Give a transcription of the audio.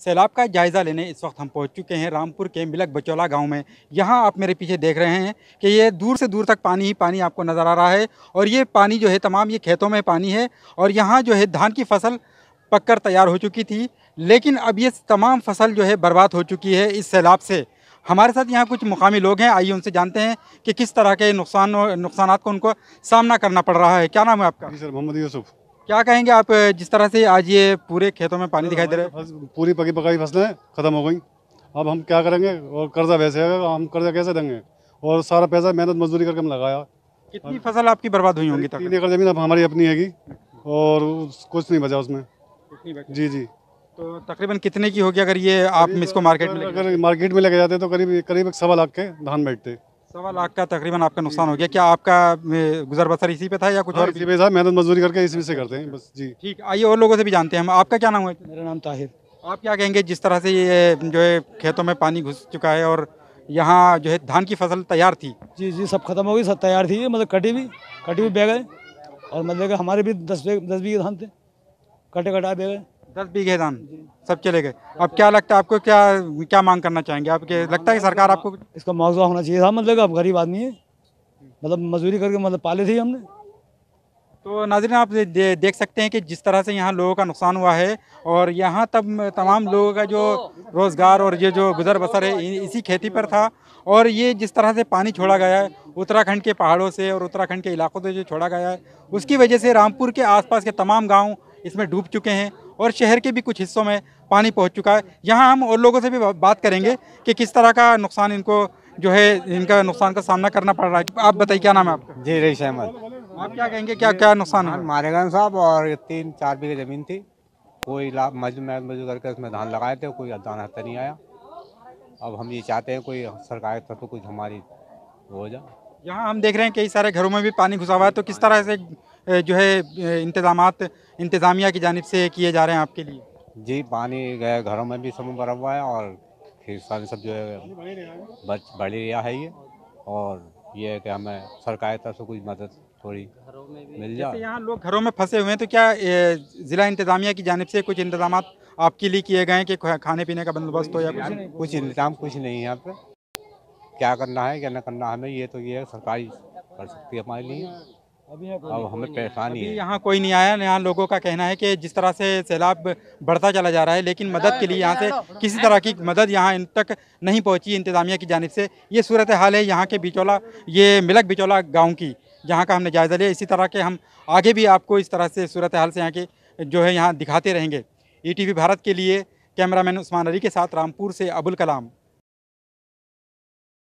सैलाब का जायज़ा लेने इस वक्त हम पहुंच चुके हैं रामपुर के मिलक बचौला गांव में। यहाँ आप मेरे पीछे देख रहे हैं कि ये दूर से दूर तक पानी ही पानी आपको नज़र आ रहा है और ये पानी जो है तमाम ये खेतों में पानी है और यहाँ जो है धान की फसल पककर तैयार हो चुकी थी, लेकिन अब ये तमाम फसल जो है बर्बाद हो चुकी है इस सैलाब से। हमारे साथ यहाँ कुछ मुकामी लोग हैं, आइए उनसे जानते हैं कि किस तरह के नुकसानात को उनको सामना करना पड़ रहा है। क्या नाम है आपका? जी सर, मोहम्मद यूसुफ। क्या कहेंगे आप जिस तरह से आज ये पूरे खेतों में पानी दिखाई दे रहा है? पूरी पकी पकाई फसलें खत्म हो गई। अब हम क्या करेंगे? और कर्जा वैसे है, हम कर्जा कैसे देंगे? और सारा पैसा मेहनत मजदूरी करके हम लगाया। कितनी फसल आपकी बर्बाद हुई होंगी? 3 एकड़ जमीन अब हमारी अपनी हैगी और कुछ नहीं बचा उसमें। जी जी। तो तकरीबन कितने की होगी अगर ये आप इसको मार्केट में अगर मार्केट में लेके जाते तो करीब करीब 1.25 लाख के धान बैठते। 1.25 लाख का तकरीबन आपका नुकसान हो गया। क्या आपका गुजर बसर इसी पे था या कुछ और भी? इसी पे साहब मेहनत मजदूरी करके इसी से करते हैं बस। जी ठीक, आइए और लोगों से भी जानते हैं हम। आपका क्या नाम है? मेरा नाम ताहिर। आप क्या कहेंगे जिस तरह से ये जो है खेतों में पानी घुस चुका है और यहाँ जो है धान की फसल तैयार थी? जी जी, सब खत्म हो गई, सब तैयार थी, मतलब कटी भी बह गए। और मतलब कि हमारे भी 10 बीघे धान थे, कटे कटा बह गए। 10 बीघे धान सब चले गए। अब क्या लगता है आपको, क्या क्या मांग करना चाहेंगे? आपके लगता है कि सरकार आपको इसका मुआवजा होना चाहिए था। मतलब कि अब गरीब आदमी है, मतलब मजदूरी करके मतलब पाले थे हमने। तो नाज़रीन आप देख सकते हैं कि जिस तरह से यहाँ लोगों का नुकसान हुआ है और यहाँ तमाम लोगों का जो रोज़गार और ये जो गुजर बसर है इसी खेती पर था। और ये जिस तरह से पानी छोड़ा गया है उत्तराखंड के पहाड़ों से और उत्तराखंड के इलाकों से जो छोड़ा गया है, उसकी वजह से रामपुर के आसपास के तमाम गांव इसमें डूब चुके हैं और शहर के भी कुछ हिस्सों में पानी पहुँच चुका है। यहाँ हम और लोगों से भी बात करेंगे कि किस तरह का नुकसान इनको जो है इनका नुकसान का सामना करना पड़ रहा है। आप बताइए, क्या नाम है आपका? जी रईस अहमद। आप क्या कहेंगे, क्या क्या नुकसान है? धान मारे गए साहब, और 3-4 बीघे जमीन थी। कोई लाभ मजदूर करके उसमें धान लगाए थे, कोई दाना हत्या नहीं आया। अब हम ये चाहते हैं कोई सरकार तरफ तो कुछ हमारी हो जाए। यहाँ हम देख रहे हैं कई सारे घरों में भी पानी घुसा हुआ है, तो किस तरह से जो है इंतजामिया की जानिब से किए जा रहे हैं आपके लिए? जी, पानी गए घरों में भी सब भरा हुआ है और किसान सब जो है बढ़ रहा है ये। और ये है कि हमें सरकार तरफ से कुछ मदद थोड़ी मिल जैसे जाए। यहाँ लोग घरों में फंसे हुए हैं, तो क्या ज़िला इंतजामिया की जानिब से कुछ इंतजाम आपके लिए किए गए हैं कि खाने पीने का बंदोबस्त हो या कुछ? कुछ इंतजाम कुछ नहीं है यहाँ पे। क्या करना है क्या न करना हमें, ये तो ये सरकार ही कर सकती है हमारे लिए। अब हमें परेशानी है। यहाँ कोई नहीं आया। यहाँ लोगों का कहना है कि जिस तरह से सैलाब बढ़ता चला जा रहा है, लेकिन मदद के लिए यहाँ से किसी तरह की मदद यहाँ इन तक नहीं पहुँची इंतजामिया की जानिब से। ये सूरत हाल है यहाँ के बिचौला, ये मिलक बिचौला गाँव की, जहाँ का हमने जायज़ा लिया। इसी तरह के हम आगे भी आपको इस तरह से सूरत हाल से यहाँ के जो है यहाँ दिखाते रहेंगे। ETV भारत के लिए कैमरामैन उस्मान अली के साथ रामपुर से अबुल कलाम।